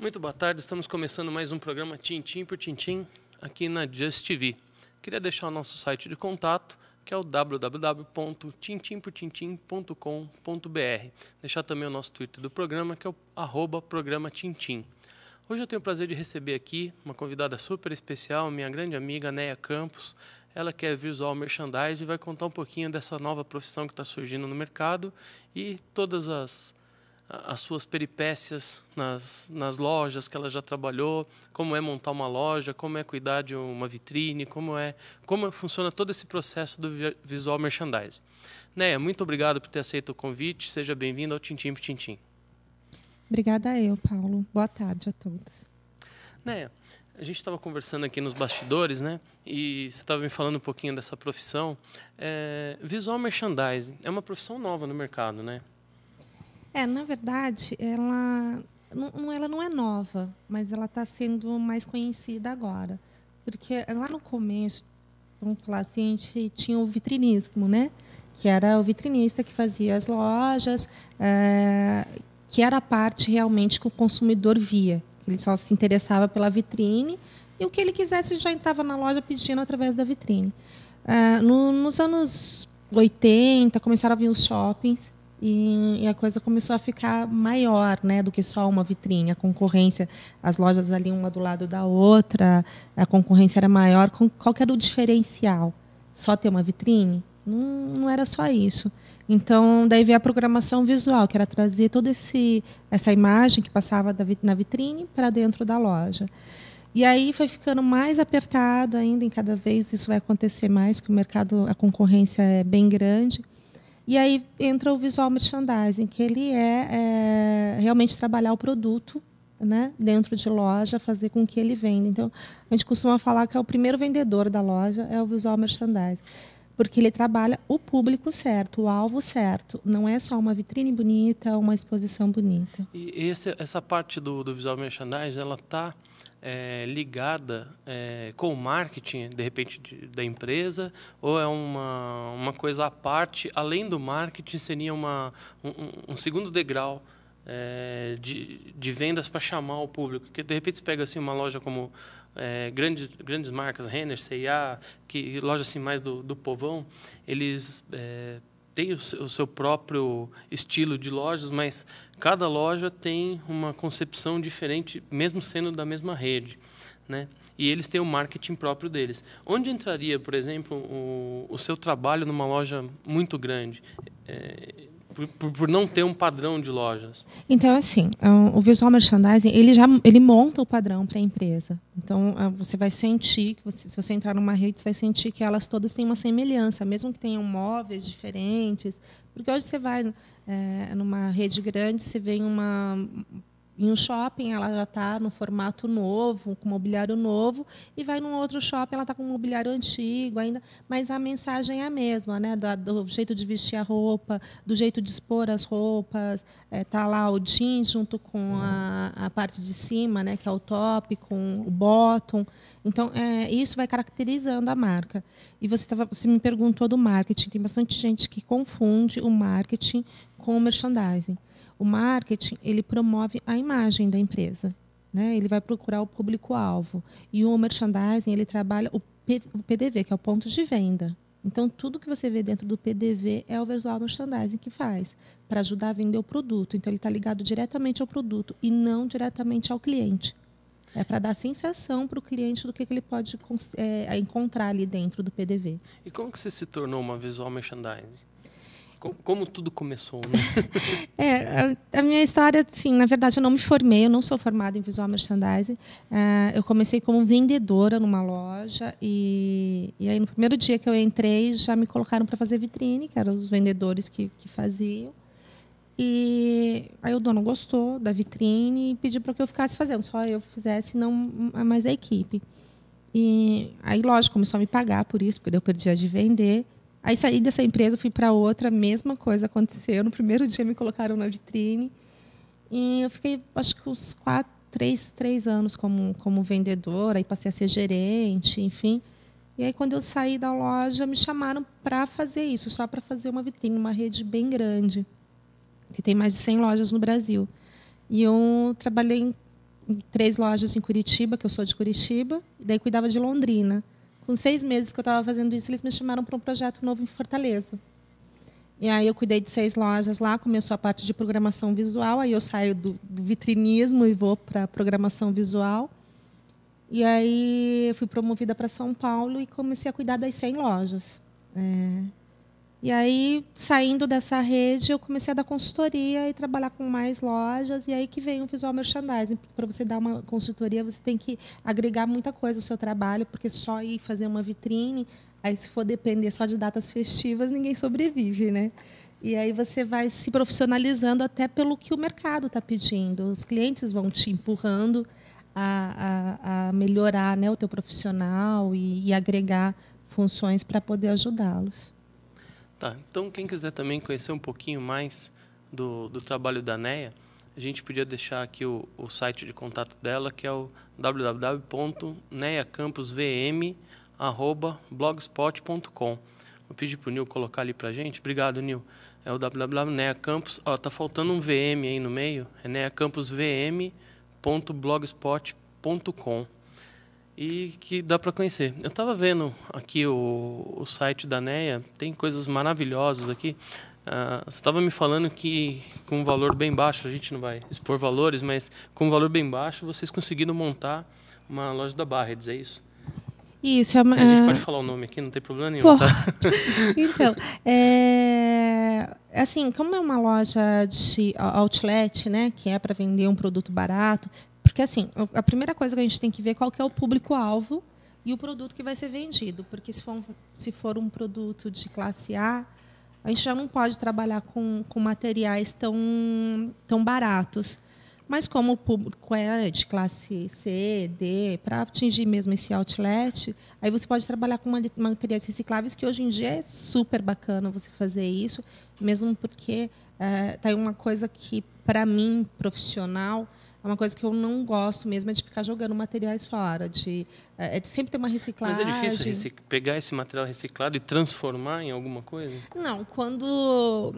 Muito boa tarde, estamos começando mais um programa Tintim por Tintim aqui na Just TV. Queria deixar o nosso site de contato, que é o www.tintimportintim.com.br. Deixar também o nosso Twitter do programa, que é o @programa Tintim. Hoje eu tenho o prazer de receber aqui uma convidada super especial, minha grande amiga Neia Campos. Ela que é visual merchandising e vai contar um pouquinho dessa nova profissão que está surgindo no mercado e todas as suas peripécias nas lojas que ela já trabalhou, como é montar uma loja, como é cuidar de uma vitrine, como funciona todo esse processo do visual merchandising. Neia, muito obrigado por ter aceito o convite. Seja bem-vinda ao Tintim por Tintim. Obrigada eu, Paulo. Boa tarde a todos. Neia, a gente estava conversando aqui nos bastidores, né? E você estava me falando um pouquinho dessa profissão. Visual merchandising é uma profissão nova no mercado, né? Na verdade, ela não é nova, mas ela está sendo mais conhecida agora. Porque lá no começo, vamos falar assim, a gente tinha o vitrinismo, né? Que era o vitrinista que fazia as lojas, que era a parte realmente que o consumidor via. Ele só se interessava pela vitrine e o que ele quisesse já entrava na loja pedindo através da vitrine. Nos anos 80, começaram a vir os shoppings, e a coisa começou a ficar maior, né, do que só uma vitrine. A concorrência, as lojas ali uma do lado da outra, a concorrência era maior. Qual que era o diferencial? Só ter uma vitrine? Não era só isso. Então, daí veio a programação visual, que era trazer toda essa imagem que passava na vitrine para dentro da loja. E aí foi ficando mais apertado ainda, em cada vez isso vai acontecer mais, que o mercado, a concorrência é bem grande. E aí entra o visual merchandising, que ele é realmente trabalhar o produto, né, dentro de loja, fazer com que ele venda. Então, a gente costuma falar que é o primeiro vendedor da loja, é o visual merchandising, porque ele trabalha o público certo, o alvo certo. Não é só uma vitrine bonita, uma exposição bonita. E essa parte do visual merchandising, ela está ligada com o marketing, de repente, da empresa, ou é uma coisa à parte, além do marketing, seria um segundo degrau de vendas para chamar o público? Porque, de repente, você pega assim, uma loja como grandes marcas, Renner, C&A, que lojas assim, mais do povão, eles têm o seu próprio estilo de lojas, mas cada loja tem uma concepção diferente, mesmo sendo da mesma rede, né? E eles têm o marketing próprio deles. Onde entraria, por exemplo, o seu trabalho numa loja muito grande, por não ter um padrão de lojas? Então, assim, o visual merchandising, ele monta o padrão para a empresa. Então, você vai sentir, se você entrar numa rede, você vai sentir que elas todas têm uma semelhança, mesmo que tenham móveis diferentes. Porque hoje você vai numa rede grande, você vê em um shopping, ela já está no formato novo, com mobiliário novo, e vai num outro shopping, ela está com mobiliário antigo ainda, mas a mensagem é a mesma, né? Do jeito de vestir a roupa, do jeito de expor as roupas, tá lá o jeans junto com a parte de cima, né? Que é o top, com o bottom. Então, isso vai caracterizando a marca. E você me perguntou do marketing. Tem bastante gente que confunde o marketing com o merchandising. O marketing, ele promove a imagem da empresa, né? Ele vai procurar o público-alvo. E o merchandising, ele trabalha o PDV, que é o ponto de venda. Então, tudo que você vê dentro do PDV é o visual merchandising que faz, para ajudar a vender o produto. Então, ele está ligado diretamente ao produto e não diretamente ao cliente. É para dar sensação para o cliente do que ele pode encontrar ali dentro do PDV. E como que você se tornou uma visual merchandising? Como tudo começou, né? A minha história, sim, na verdade, eu não me formei, eu não sou formada em visual merchandising. Eu comecei como vendedora numa loja e aí, no primeiro dia que eu entrei, já me colocaram para fazer vitrine, que eram os vendedores que faziam. E aí o dono gostou da vitrine e pediu para que eu ficasse fazendo, só eu fizesse, não mais a equipe. E aí, lógico, começou a me pagar por isso, porque eu perdia de vender. Aí saí dessa empresa, fui para outra, a mesma coisa aconteceu. No primeiro dia me colocaram na vitrine. E eu fiquei, acho que uns 3 anos como vendedora, aí passei a ser gerente, enfim. E aí, quando eu saí da loja, me chamaram para fazer isso, só para fazer uma vitrine, uma rede bem grande, que tem mais de 100 lojas no Brasil. E eu trabalhei em 3 lojas em Curitiba, que eu sou de Curitiba, e daí cuidava de Londrina. Com 6 meses que eu estava fazendo isso, eles me chamaram para um projeto novo em Fortaleza. E aí eu cuidei de 6 lojas lá, começou a parte de programação visual, aí eu saio do vitrinismo e vou para a programação visual. E aí eu fui promovida para São Paulo e comecei a cuidar das 100 lojas. E aí, saindo dessa rede, eu comecei a dar consultoria e trabalhar com mais lojas, e aí que vem o visual merchandising. Para você dar uma consultoria, você tem que agregar muita coisa ao seu trabalho, porque só ir fazer uma vitrine, aí se for depender só de datas festivas, ninguém sobrevive, né? E aí você vai se profissionalizando até pelo que o mercado está pedindo. Os clientes vão te empurrando a melhorar, né, o teu profissional e agregar funções para poder ajudá-los. Tá, então quem quiser também conhecer um pouquinho mais do trabalho da Neia, a gente podia deixar aqui o site de contato dela, que é o www.neiacampusvm@blogspot.com. Vou pedir para o Nil colocar ali para a gente. Obrigado, Nil. É o www.neiacampus... Tá faltando um VM aí no meio. É neiacampusvm.blogspot.com. E que dá para conhecer. Eu estava vendo aqui o site da Neia, tem coisas maravilhosas aqui. Você estava me falando que com um valor bem baixo, a gente não vai expor valores, mas com um valor bem baixo, vocês conseguiram montar uma loja da Barreds, é isso? Isso. A gente pode falar o nome aqui, não tem problema nenhum, tá? Então, assim, como é uma loja de outlet, né, que é para vender um produto barato, porque, assim, a primeira coisa que a gente tem que ver é qual que é o público-alvo e o produto que vai ser vendido. Porque, se for um produto de classe A gente já não pode trabalhar com materiais tão baratos. Mas, como o público é de classe C, D, para atingir mesmo esse outlet, aí você pode trabalhar com materiais recicláveis, que hoje em dia é super bacana você fazer isso, mesmo porque tem uma coisa que, para mim, profissional, é uma coisa que eu não gosto mesmo, é de ficar jogando materiais fora, de sempre ter uma reciclagem. Mas é difícil pegar esse material reciclado e transformar em alguma coisa? Não, quando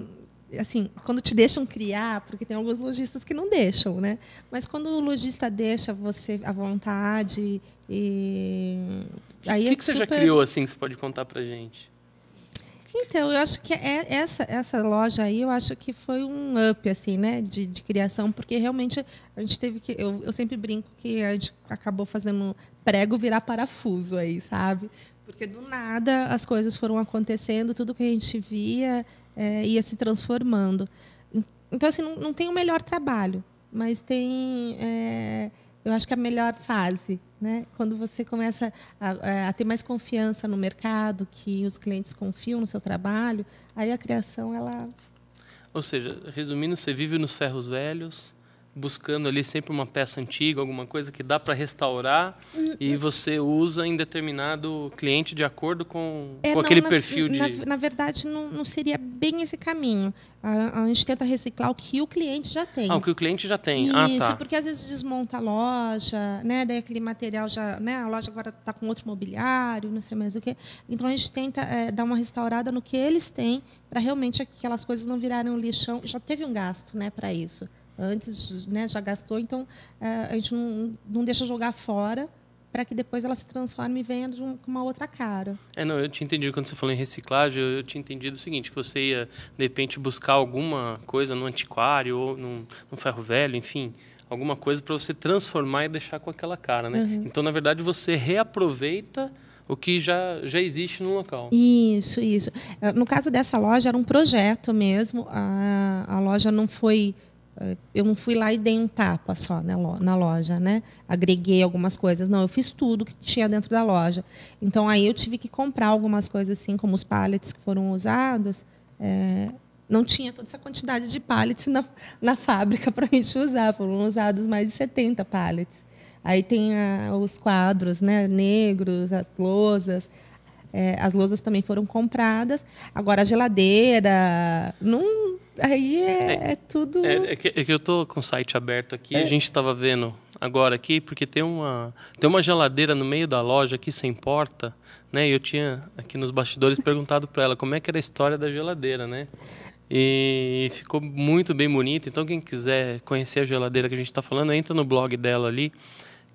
te deixam criar, porque tem alguns lojistas que não deixam, né? Mas quando o lojista deixa você à vontade, aí o que você já criou assim que você pode contar pra gente? Então, eu acho que essa loja aí, eu acho que foi um up, assim, né, de criação, porque realmente a gente teve que... Eu sempre brinco que a gente acabou fazendo prego virar parafuso aí, sabe? Porque do nada as coisas foram acontecendo, tudo que a gente via ia se transformando. Então, assim, não tem o melhor trabalho, mas tem... eu acho que a melhor fase, né? Quando você começa a ter mais confiança no mercado, que os clientes confiam no seu trabalho, aí a criação, ela... Ou seja, resumindo, você vive nos ferros velhos, buscando ali sempre uma peça antiga, alguma coisa que dá para restaurar, e você usa em determinado cliente de acordo com aquele perfil de... Na verdade, não seria bem esse caminho. A gente tenta reciclar o que o cliente já tem. O que o cliente já tem. Isso, porque às vezes desmonta a loja, né? Daí aquele material já... Né? A loja agora está com outro mobiliário, não sei mais o quê. Então, a gente tenta dar uma restaurada no que eles têm, para realmente aquelas coisas não virarem um lixão. Já teve um gasto, né, para isso. Antes, né, já gastou, então a gente não deixa jogar fora para que depois ela se transforme e venha com uma outra cara. Não, eu tinha entendido, quando você falou em reciclagem, eu tinha entendido o seguinte, que você ia, de repente, buscar alguma coisa no antiquário ou no ferro velho, enfim, alguma coisa para você transformar e deixar com aquela cara, né? Uhum. Então, na verdade, você reaproveita o que já existe no local. Isso. No caso dessa loja, era um projeto mesmo, a loja não foi... Eu não fui lá e dei um tapa só na loja, né? Agreguei algumas coisas. Não, eu fiz tudo que tinha dentro da loja. Então, aí eu tive que comprar algumas coisas, assim, como os pallets que foram usados. Não tinha toda essa quantidade de pallets na fábrica para a gente usar. Foram usados mais de 70 pallets. Aí tem os quadros, né, negros, as lousas. As lousas também foram compradas. Agora, a geladeira... Aí é tudo... É que eu estou com o site aberto aqui, a gente estava vendo agora aqui, porque tem uma geladeira no meio da loja aqui, sem porta, né? E eu tinha, aqui nos bastidores, perguntado para ela como é que era a história da geladeira, né? e ficou muito bem bonito. Então, quem quiser conhecer a geladeira que a gente está falando, entra no blog dela ali,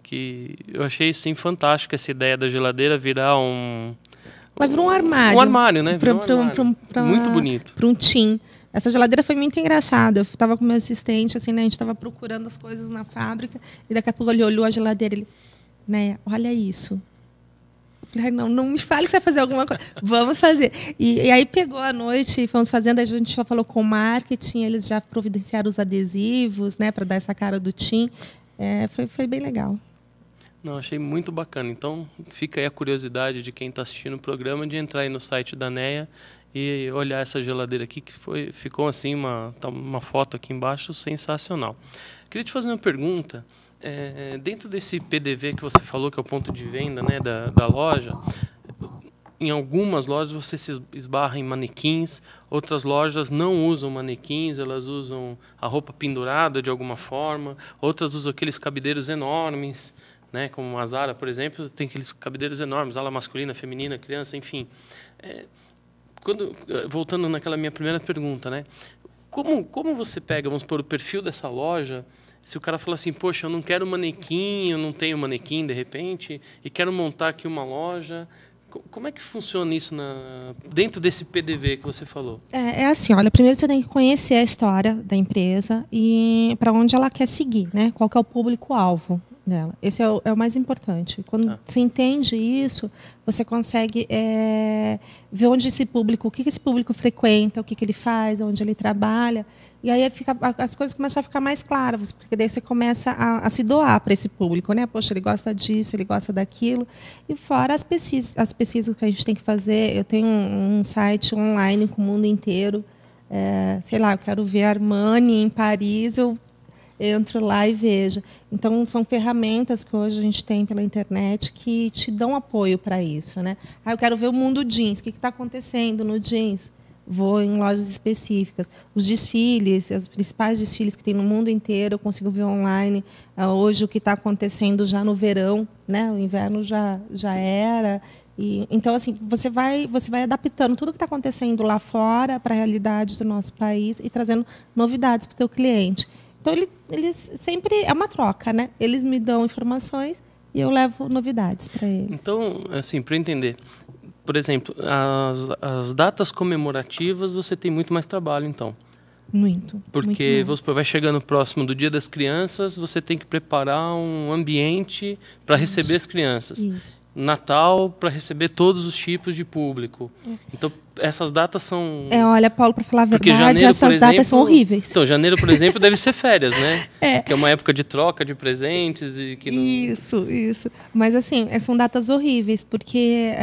que eu achei, sim, fantástica essa ideia da geladeira virar um... Vai virar um armário. Um armário, né? Muito bonito. Para um tim. Essa geladeira foi muito engraçada. Eu estava com meu assistente, assim, né? A gente estava procurando as coisas na fábrica, e daqui a pouco ele olhou a geladeira, ele... Né, olha isso. Eu falei, não me fale que você vai fazer alguma coisa. Vamos fazer. E aí pegou a noite, fomos fazendo, a gente já falou com o marketing, eles já providenciaram os adesivos, né, para dar essa cara do tim. Foi bem legal. Não, achei muito bacana. Então, fica aí a curiosidade de quem está assistindo o programa de entrar aí no site da NEA e olhar essa geladeira aqui, que ficou assim, uma foto aqui embaixo sensacional. Queria te fazer uma pergunta. Dentro desse PDV que você falou, que é o ponto de venda, né, da loja, em algumas lojas você se esbarra em manequins, outras lojas não usam manequins, elas usam a roupa pendurada de alguma forma, outras usam aqueles cabideiros enormes, né, como a Zara, por exemplo, tem aqueles cabideiros enormes, ala masculina, feminina, criança, enfim. Voltando naquela minha primeira pergunta, né, como você pega, vamos supor, o perfil dessa loja, se o cara fala assim, poxa, eu não quero manequim, eu não tenho manequim de repente, e quero montar aqui uma loja, como é que funciona isso dentro desse PDV que você falou? É assim, olha, primeiro você tem que conhecer a história da empresa e para onde ela quer seguir, né? Qual que é o público-alvo dela. Esse é o mais importante. Quando você entende isso, você consegue ver onde esse público, o que esse público frequenta, o que ele faz, onde ele trabalha. E aí as coisas começam a ficar mais claras, porque daí você começa a se doar para esse público, né? Poxa, ele gosta disso, ele gosta daquilo. E fora as pesquisas que a gente tem que fazer. Eu tenho um site online com o mundo inteiro. Sei lá, eu quero ver Armani em Paris, eu entro lá e vejo. Então, são ferramentas que hoje a gente tem pela internet que te dão apoio para isso, né? Eu quero ver o mundo jeans, o que está acontecendo no jeans? Vou em lojas específicas. Os desfiles, os principais desfiles que tem no mundo inteiro, eu consigo ver online. Hoje, o que está acontecendo já no verão, né? O inverno já era. Então, assim, você vai adaptando tudo o que está acontecendo lá fora para a realidade do nosso país e trazendo novidades para o teu cliente. Então, eles sempre... É uma troca, né? Eles me dão informações e eu levo novidades para eles. Então, assim, para entender, por exemplo, as datas comemorativas, você tem muito mais trabalho, então. Muito. Porque muito você vai chegando próximo do Dia das Crianças, você tem que preparar um ambiente para receber as crianças. Isso. Natal para receber todos os tipos de público. Então, essas datas são... olha, Paulo, para falar a verdade, essas datas são horríveis. Então, janeiro, por exemplo, deve ser férias, né? Que é uma época de troca de presentes. E que não... Isso. Mas, assim, são datas horríveis, porque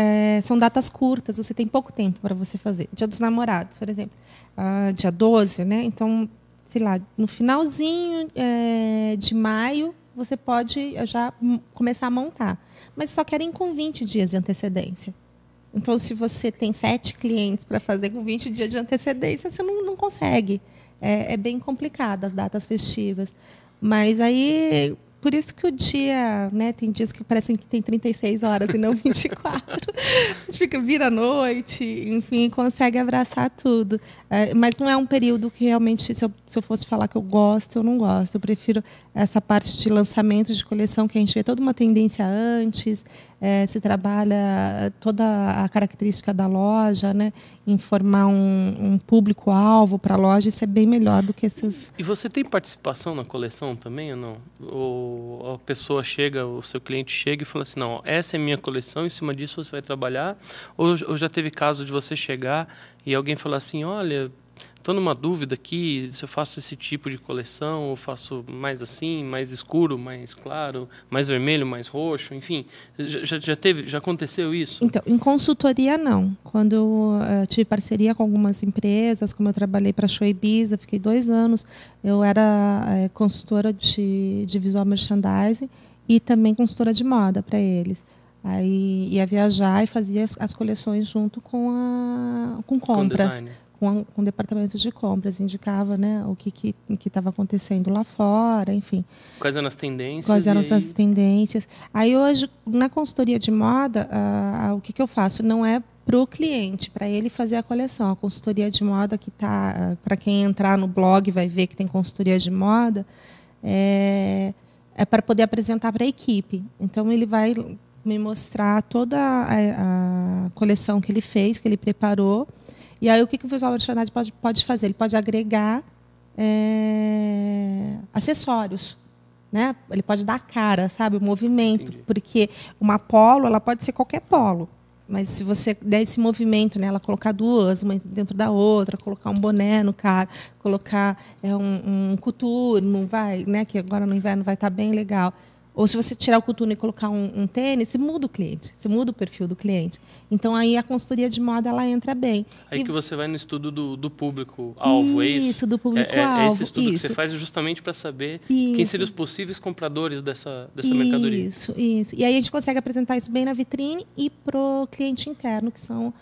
são datas curtas, você tem pouco tempo para você fazer. Dia dos Namorados, por exemplo. Dia 12, né? Então, sei lá, no finalzinho de maio, você pode já começar a montar. Mas só querem com 20 dias de antecedência. Então, se você tem 7 clientes para fazer com 20 dias de antecedência, você não consegue. É bem complicado as datas festivas. Mas aí, por isso que o dia, né, tem dias que parecem que tem 36 horas e não 24. A gente vira à noite, enfim, consegue abraçar tudo. Mas não é um período que realmente, se eu fosse falar que eu gosto, eu não gosto. Eu prefiro essa parte de lançamento de coleção, que a gente vê toda uma tendência antes, se trabalha toda a característica da loja, né, informar um público-alvo para a loja, isso é bem melhor do que esses... E você tem participação na coleção também ou não? Ou a pessoa chega, o seu cliente chega e fala assim, não, essa é minha coleção, em cima disso você vai trabalhar? Ou já teve caso de você chegar e alguém falar assim, olha, estou numa dúvida aqui, se eu faço esse tipo de coleção, ou faço mais assim, mais escuro, mais claro, mais vermelho, mais roxo, enfim. Já aconteceu isso? Então, em consultoria, não. Quando eu tive parceria com algumas empresas, como eu trabalhei para a Show Ibiza, fiquei 2 anos, eu era consultora de visual merchandising e também consultora de moda para eles. Aí ia viajar e fazia as coleções junto com compras. Com o departamento de compras, indicava, né, o que estava acontecendo lá fora, enfim. Quais eram as tendências? Quais eram as tendências. Aí hoje, na consultoria de moda, o que eu faço? Não é para o cliente, para ele fazer a coleção. A consultoria de moda que está, para quem entrar no blog vai ver que tem consultoria de moda, é para poder apresentar para a equipe. Então ele vai me mostrar toda a coleção que ele fez, que ele preparou. E aí o que o visual merchandising pode fazer? Ele pode agregar acessórios, né? Ele pode dar a cara, sabe, o movimento. Entendi. Porque uma polo, ela pode ser qualquer polo. Mas se você der esse movimento, né, ela colocar duas, uma dentro da outra, colocar um boné no cara, colocar um coturno, vai, né, que agora no inverno vai estar bem legal. Ou se você tirar o coturno e colocar um tênis, você muda o cliente, você muda o perfil do cliente. Então, aí a consultoria de moda ela entra bem. Aí que você vai no estudo do público-alvo, é isso? Isso, do público-alvo. É esse estudo que você faz justamente para saber quem seriam os possíveis compradores dessa mercadoria. Isso. E aí a gente consegue apresentar isso bem na vitrine e para o cliente interno, que são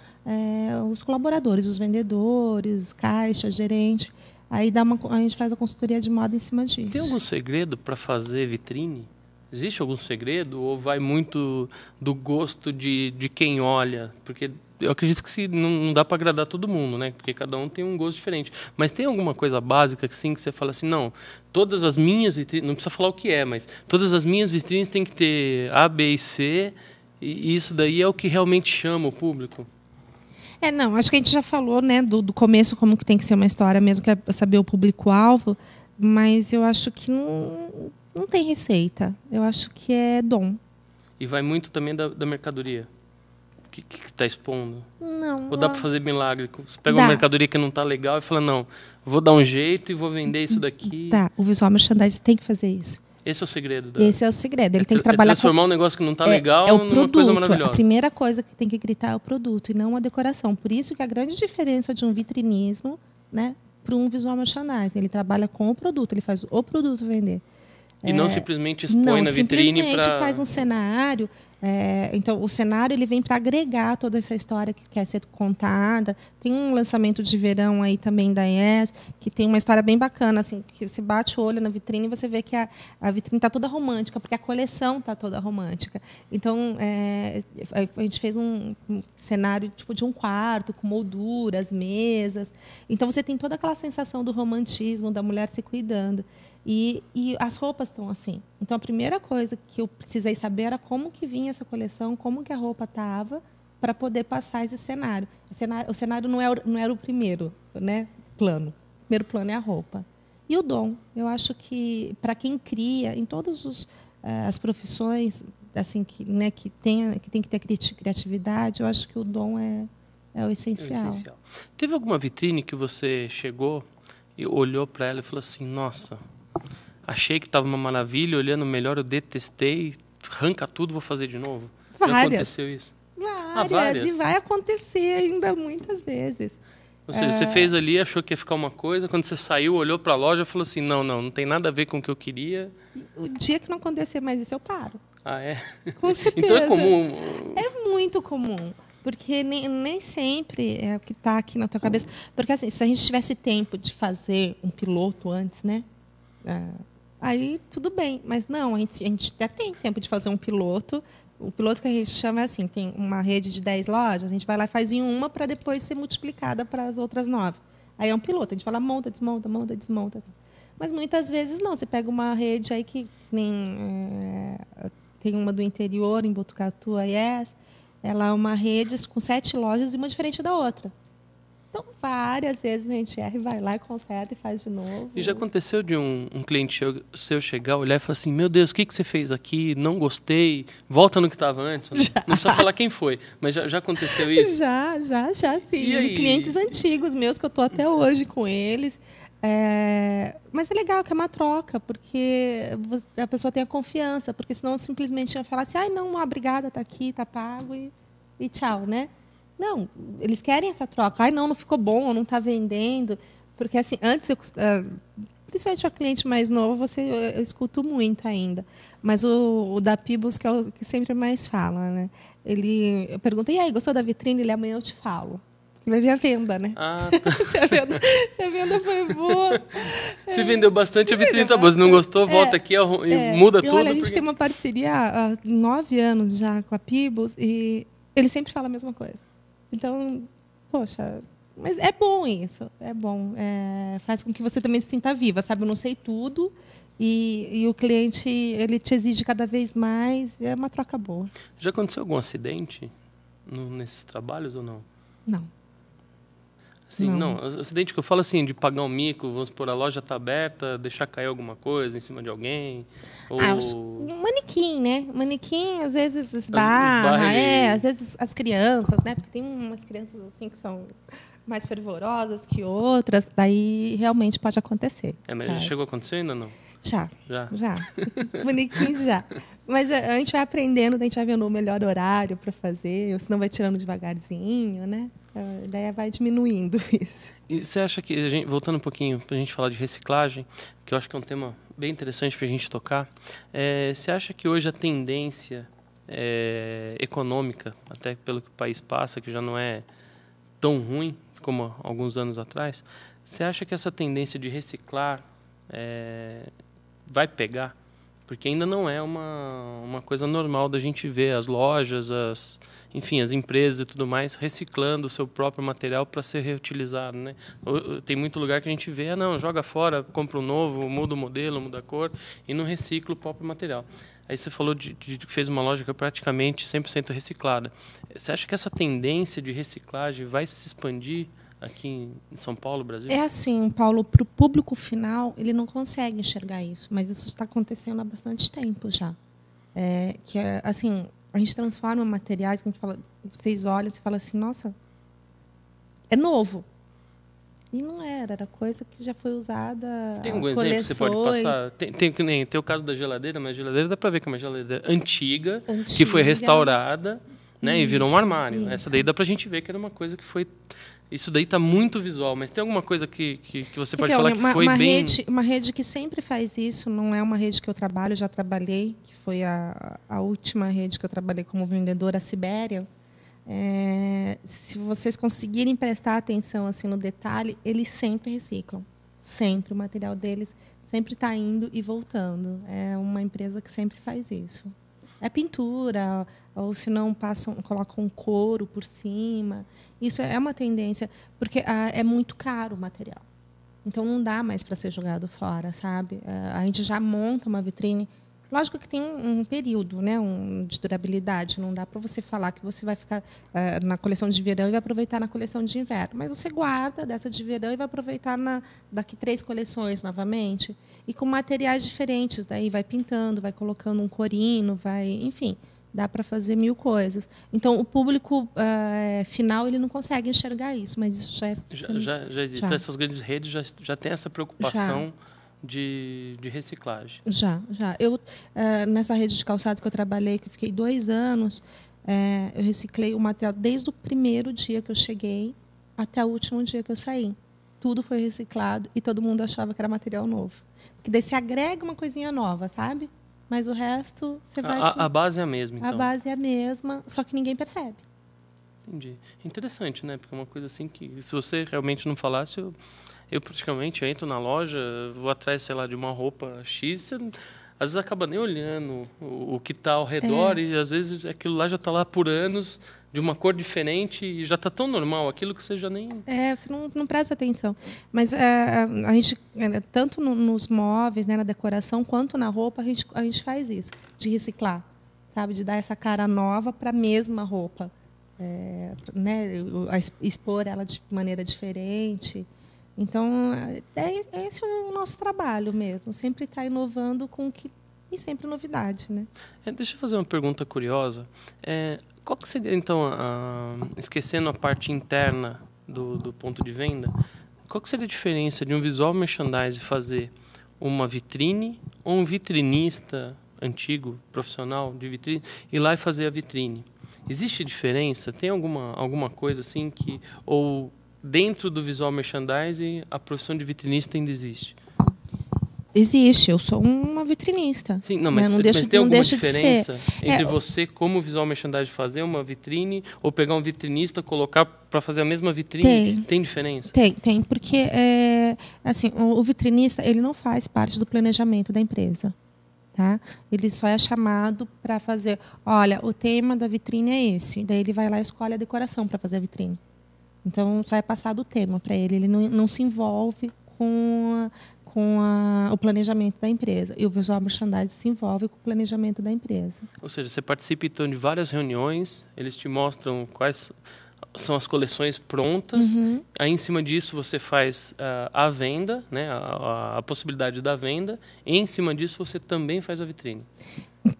os colaboradores, os vendedores, caixa, gerente. Aí a gente faz a consultoria de moda em cima disso. Tem algum segredo para fazer vitrine? Existe algum segredo ou vai muito do gosto de quem olha? Porque eu acredito que não dá para agradar todo mundo, né? Porque cada um tem um gosto diferente. Mas tem alguma coisa básica que você fala assim, não, todas as minhas vitrines, não precisa falar o que é, mas todas as minhas vitrines têm que ter A, B e C, e isso daí é o que realmente chama o público? Não, acho que a gente já falou, né, do começo como que tem que ser uma história, mesmo que é saber o público-alvo, mas eu acho que não tem receita. Eu acho que é dom. E vai muito também da mercadoria que está expondo? Não. Ou dá para fazer milagre? Você pega uma mercadoria que não está legal e fala, não, vou dar um jeito e vou vender isso daqui. Tá, o visual merchandising tem que fazer isso. Esse é o segredo. Esse é o segredo. Ele tem que trabalhar transformar um negócio que não está legal numa coisa maravilhosa. A primeira coisa que tem que gritar é o produto e não a decoração. Por isso que a grande diferença de um vitrinismo, né, para um visual merchandising, ele trabalha com o produto, ele faz o produto vender. E não simplesmente expõe na vitrine para... simplesmente faz um cenário. Então, o cenário ele vem para agregar toda essa história que quer ser contada. Tem um lançamento de verão aí também da IES, que tem uma história bem bacana, assim, que você bate o olho na vitrine e você vê que a vitrine está toda romântica, porque a coleção está toda romântica. Então, a gente fez um cenário tipo de um quarto, com molduras, mesas. Então, você tem toda aquela sensação do romantismo, da mulher se cuidando. E as roupas estão assim. Então, a primeira coisa que eu precisei saber era como que vinha essa coleção, como que a roupa estava, para poder passar esse cenário. O cenário não era o primeiro, né, plano. O primeiro plano é a roupa. E o dom. Eu acho que, para quem cria, em todas as profissões assim, que tem que ter criatividade, eu acho que o dom é o essencial. Teve alguma vitrine que você chegou e olhou para ela e falou assim, nossa... Achei que estava uma maravilha, olhando melhor, eu detestei, arranca tudo, vou fazer de novo. Várias. Já aconteceu isso? Várias, e vai acontecer ainda muitas vezes. Ou seja, você fez ali, achou que ia ficar uma coisa, quando você saiu, olhou para a loja e falou assim, não tem nada a ver com o que eu queria. O dia que não acontecer mais isso, eu paro. Ah, é? Com certeza. Então é comum? É muito comum. Porque nem sempre é o que está aqui na tua cabeça. Porque assim, se a gente tivesse tempo de fazer um piloto antes, né? Aí tudo bem, mas não, a gente até tem tempo de fazer um piloto. O piloto que a gente chama é assim, tem uma rede de 10 lojas, a gente vai lá e faz em uma para depois ser multiplicada para as outras 9. Aí é um piloto, a gente fala monta, desmonta. Mas muitas vezes não, você pega uma rede aí que tem uma do interior, em Botucatu, a IES, ela é uma rede com 7 lojas e uma diferente da outra. Então, várias vezes a gente erra e vai lá e conserta e faz de novo. E já aconteceu de um cliente seu chegar, olhar e falar assim, meu Deus, o que você fez aqui? Não gostei, volta no que estava antes. Já. Não precisa falar quem foi, mas já aconteceu isso? Já, sim. E clientes antigos meus, que eu estou até hoje com eles. Mas é legal que é uma troca, porque a pessoa tem a confiança, porque senão simplesmente ia falar assim, não, obrigada, está aqui, está pago e tchau, né? Não, eles querem essa troca. Não ficou bom, não está vendendo. Porque, assim, antes, principalmente para cliente mais novo, eu escuto muito ainda. Mas o da Pibus, que é o que sempre mais fala, né? Ele pergunta, e aí, gostou da vitrine? Ele, amanhã eu te falo. Vai ver a venda, né? Se a venda foi boa. Se vendeu bastante, a vitrine tá boa. Se não gostou, volta aqui e muda tudo. Olha, a gente tem uma parceria há 9 anos já com a Pibus e ele sempre fala a mesma coisa. Então, poxa, mas é bom isso, é bom. Faz com que você também se sinta viva, sabe? Eu não sei tudo e o cliente ele te exige cada vez mais, é uma troca boa. Já aconteceu algum acidente nesses trabalhos ou não? Não. Assim, não, acidente que eu falo assim, de pagar um mico, vamos supor, a loja está aberta, deixar cair alguma coisa em cima de alguém. Ou... Um manequim, né? O manequim às vezes esbarra, às vezes as crianças, né? Porque tem umas crianças assim que são mais fervorosas que outras, daí realmente pode acontecer. Mas já chegou a acontecer ainda não? Já. Os manequins já. Mas a gente vai aprendendo, a gente vai vendo o melhor horário para fazer, ou senão vai tirando devagarzinho, né? A ideia vai diminuindo isso. E você acha que, voltando um pouquinho para a gente falar de reciclagem, que eu acho que é um tema bem interessante para a gente tocar, você acha que hoje a tendência econômica, até pelo que o país passa, que já não é tão ruim como alguns anos atrás, você acha que essa tendência de reciclar vai pegar? Porque ainda não é uma coisa normal da gente ver as lojas, enfim, as empresas e tudo mais reciclando o seu próprio material para ser reutilizado, né? Tem muito lugar que a gente vê, não, joga fora, compra um novo, muda o modelo, muda a cor e não recicla o próprio material. Aí você falou de que fez uma loja que é praticamente 100% reciclada. Você acha que essa tendência de reciclagem vai se expandir aqui em São Paulo, Brasil? É assim, Paulo, para o público final, ele não consegue enxergar isso, mas isso está acontecendo há bastante tempo já. Assim, a gente transforma materiais que a gente fala, vocês olham e falam assim, nossa, é novo. E não era coisa que já foi usada. Tem algum exemplo que você pode passar? Tem o caso da geladeira, mas a geladeira dá para ver que é uma geladeira antiga. Que foi restaurada, né, e virou um armário. Isso. Essa daí dá para a gente ver que era uma coisa que foi... Isso daí está muito visual, mas tem alguma coisa que você pode falar que foi bem... Uma rede que sempre faz isso, não é uma rede que eu trabalho, já trabalhei, que foi a última rede que eu trabalhei como vendedora, a Sibéria. Se vocês conseguirem prestar atenção assim, no detalhe, eles sempre reciclam. Sempre. O material deles sempre está indo e voltando. É uma empresa que sempre faz isso. É pintura, ou se não colocam um couro por cima. Isso é uma tendência, porque é muito caro o material. Então, não dá mais para ser jogado fora, sabe? A gente já monta uma vitrine. Lógico que tem um período, né, de durabilidade. Não dá para você falar que você vai ficar na coleção de verão e vai aproveitar na coleção de inverno. Mas você guarda dessa de verão e vai aproveitar daqui 3 coleções novamente. E com materiais diferentes. Daí vai pintando, vai colocando um corino, enfim... Dá para fazer 1000 coisas. Então, o público final ele não consegue enxergar isso, mas isso já é... Já existe. Então, essas grandes redes já têm essa preocupação de reciclagem. Já. Eu, nessa rede de calçados que eu trabalhei, que eu fiquei 2 anos, eu reciclei o material desde o primeiro dia que eu cheguei até o último dia que eu saí. Tudo foi reciclado e todo mundo achava que era material novo. Porque daí você agrega uma coisinha nova, sabe? Mas o resto, você vai... A base é a mesma, então. A base é a mesma, só que ninguém percebe. Entendi. Interessante, né? Porque é uma coisa assim que, se você realmente não falasse, eu praticamente entro na loja, vou atrás, sei lá, de uma roupa X, você, às vezes acaba nem olhando o que está ao redor e, às vezes, aquilo lá já está lá por anos, de uma cor diferente e já está tão normal, aquilo que você já nem... você não presta atenção. Mas a gente, tanto nos móveis, né, na decoração, quanto na roupa, a gente faz isso, de reciclar, sabe? De dar essa cara nova para a mesma roupa. Né, expor ela de maneira diferente. Então, esse é o nosso trabalho mesmo, sempre estar inovando e sempre novidade. Né? Deixa eu fazer uma pergunta curiosa. Qual que seria, então, esquecendo a parte interna do ponto de venda, qual que seria a diferença de um visual merchandising fazer uma vitrine ou um vitrinista antigo, profissional de vitrine, ir lá e fazer a vitrine? Existe diferença? Tem alguma coisa assim que... Ou dentro do visual merchandising, a profissão de vitrinista ainda existe? Existe, eu sou uma vitrinista. Sim, não, mas, mas tem alguma diferença entre você, como visual merchandising, fazer uma vitrine ou pegar um vitrinista, colocar para fazer a mesma vitrine? Tem diferença? Tem, porque assim, o vitrinista ele não faz parte do planejamento da empresa. tá? Ele só é chamado para fazer, olha, o tema da vitrine é esse. Daí ele vai lá e escolhe a decoração para fazer a vitrine. Então, só é passado o tema para ele. Ele não se envolve com o planejamento da empresa. E o visual merchandising se envolve com o planejamento da empresa. Ou seja, você participa então de várias reuniões, eles te mostram quais são as coleções prontas. Aí, em cima disso, você faz a venda, né, a possibilidade da venda. E, em cima disso, você também faz a vitrine.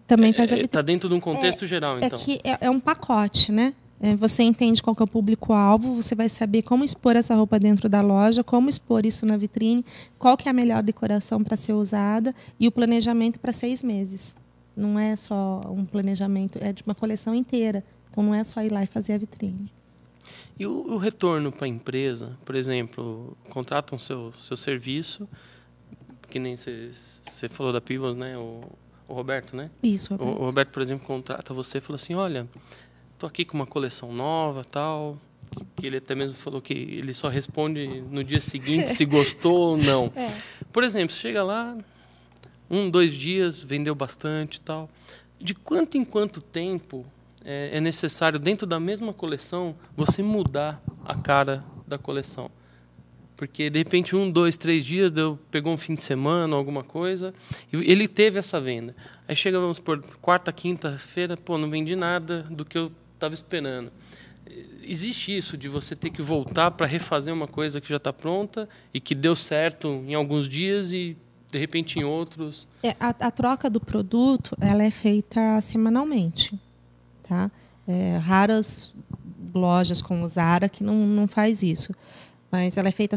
Também faz a vitrine. Está dentro de um contexto geral, então. É um pacote, né? Você entende qual que é o público-alvo, você vai saber como expor essa roupa dentro da loja, como expor isso na vitrine, qual que é a melhor decoração para ser usada e o planejamento para 6 meses. Não é só um planejamento, é de uma coleção inteira. Então, não é só ir lá e fazer a vitrine. E o retorno para a empresa, por exemplo, contratam seu roberto, que nem você falou da Peebles, né? O Roberto, né? Isso, Roberto. O Roberto, por exemplo, contrata você e fala assim, olha, estou aqui com uma coleção nova, tal, que ele até mesmo falou que ele só responde no dia seguinte se gostou ou não. Por exemplo, você chega lá, 1, 2 dias, vendeu bastante, tal. De quanto em quanto tempo é necessário, dentro da mesma coleção, você mudar a cara da coleção? Porque, de repente, 1, 2, 3 dias, pegou um fim de semana, alguma coisa, e ele teve essa venda. Aí chega, vamos por quarta, quinta-feira, não vendi nada do que eu estava esperando. Existe isso de você ter que voltar para refazer uma coisa que já está pronta e que deu certo em alguns dias e, de repente, em outros? A troca do produto ela é feita semanalmente. Tá? Raras lojas como o Zara que não faz isso. Mas ela é feita,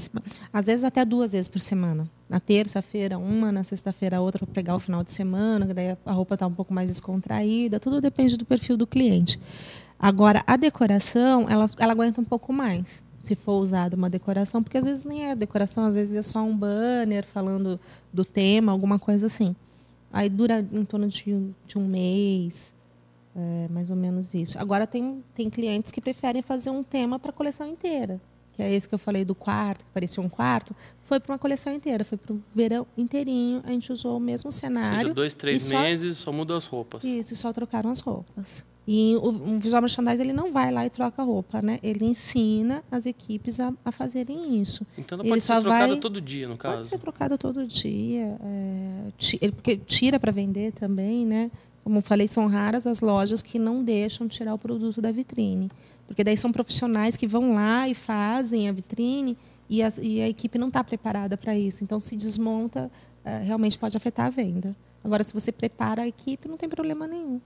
às vezes, até 2 vezes por semana. Na terça-feira, uma, na sexta-feira, outra, para pegar o final de semana, que daí a roupa está um pouco mais descontraída. Tudo depende do perfil do cliente. Agora, a decoração, ela aguenta um pouco mais, se for usada uma decoração, porque às vezes nem é decoração, às vezes é só um banner falando do tema, alguma coisa assim. Aí dura em torno de um mês. Mais ou menos isso. Agora, tem clientes que preferem fazer um tema para a coleção inteira. Que é esse que eu falei do quarto, que parecia um quarto. Foi para uma coleção inteira, foi para o verão inteirinho. A gente usou o mesmo cenário. Ou seja, 2, 3 meses, só muda as roupas. Isso, só trocaram as roupas. E o visual merchandising, ele não vai lá e troca a roupa, né? Ele ensina as equipes a fazerem isso. Então, ela pode ser trocada todo dia, no caso? Pode ser trocada todo dia. Porque tira para vender também, né? Como eu falei, são raras as lojas que não deixam tirar o produto da vitrine. Porque daí são profissionais que vão lá e fazem a vitrine e a equipe não está preparada para isso. Então, se desmonta, realmente pode afetar a venda. Agora, se você prepara a equipe, não tem problema nenhum.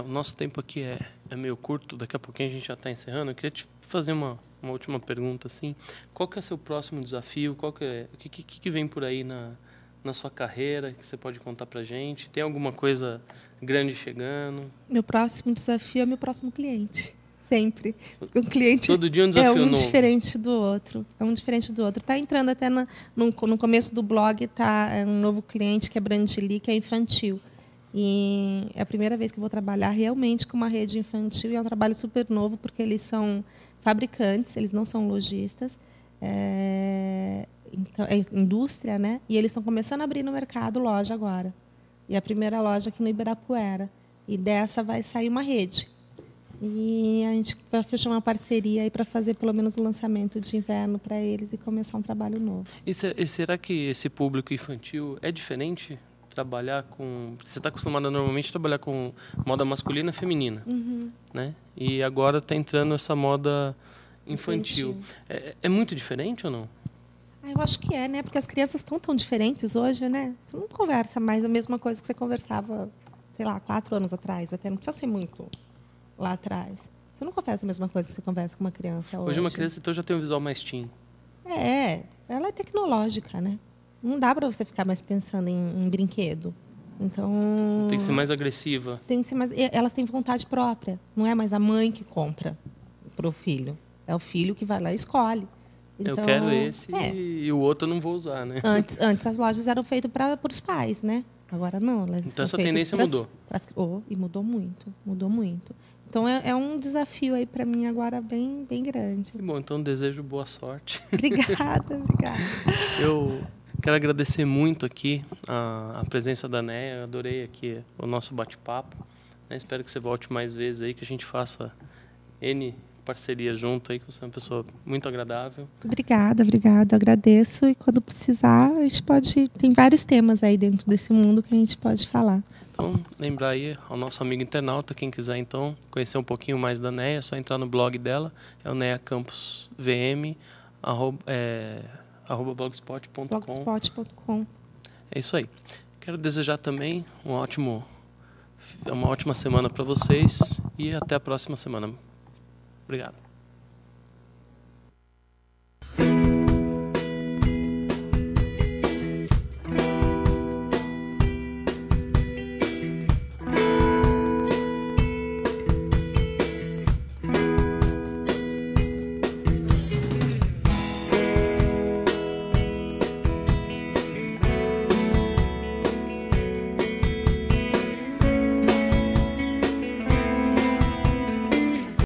O nosso tempo aqui é meio curto, daqui a pouquinho a gente já está encerrando. Eu queria te fazer uma última pergunta. Assim. Qual que é o seu próximo desafio? O que vem por aí na sua carreira que você pode contar para a gente? Tem alguma coisa grande chegando? Meu próximo desafio é meu próximo cliente. Sempre. O cliente todo dia um desafio novo. Diferente do outro. É um diferente do outro. Está entrando até no começo do blog, um novo cliente que é Brandili, que é infantil. E é a primeira vez que eu vou trabalhar realmente com uma rede infantil e é um trabalho super novo, porque eles são fabricantes, eles não são lojistas. Então, é indústria, né? E eles estão começando a abrir no mercado loja agora. E a primeira loja aqui no Ibirapuera. E dessa vai sair uma rede. E a gente vai fechar uma parceria aí para fazer pelo menos o lançamento de inverno para eles e começar um trabalho novo. E será que esse público infantil é diferente? Trabalhar com... Você está acostumada normalmente a trabalhar com moda masculina e feminina, né? E agora está entrando essa moda infantil. É muito diferente ou não? Eu acho que né? Porque as crianças estão tão diferentes hoje, né? Você não conversa mais a mesma coisa que você conversava, sei lá, 4 anos atrás. Até não precisa ser muito lá atrás. Você não conversa a mesma coisa que você conversa com uma criança hoje. Hoje uma criança então já tem um visual mais teen. Ela é tecnológica, né? Não dá para você ficar mais pensando em brinquedo. Então... Tem que ser mais agressiva. Tem que ser mais... Elas têm vontade própria. Não é mais a mãe que compra para o filho. É o filho que vai lá e escolhe. Então, eu quero esse e o outro eu não vou usar, né? Antes as lojas eram feitas para os pais, né? Agora não. Então essa tendência mudou. E mudou muito. Mudou muito. Então é um desafio aí para mim agora bem grande. Bom, então desejo boa sorte. Obrigada. Eu Quero agradecer muito aqui a presença da Neia. Eu adorei aqui o nosso bate-papo. Espero que você volte mais vezes aí, que a gente faça N parceria junto aí, que você é uma pessoa muito agradável. Obrigada. Agradeço. E quando precisar, a gente pode... Tem vários temas aí dentro desse mundo que a gente pode falar. Então, lembrar aí ao nosso amigo internauta, quem quiser então conhecer um pouquinho mais da Neia, é só entrar no blog dela, é o neacampusvm, @blogspot.com. É isso aí. Quero desejar também uma ótima semana para vocês e até a próxima semana. Obrigado.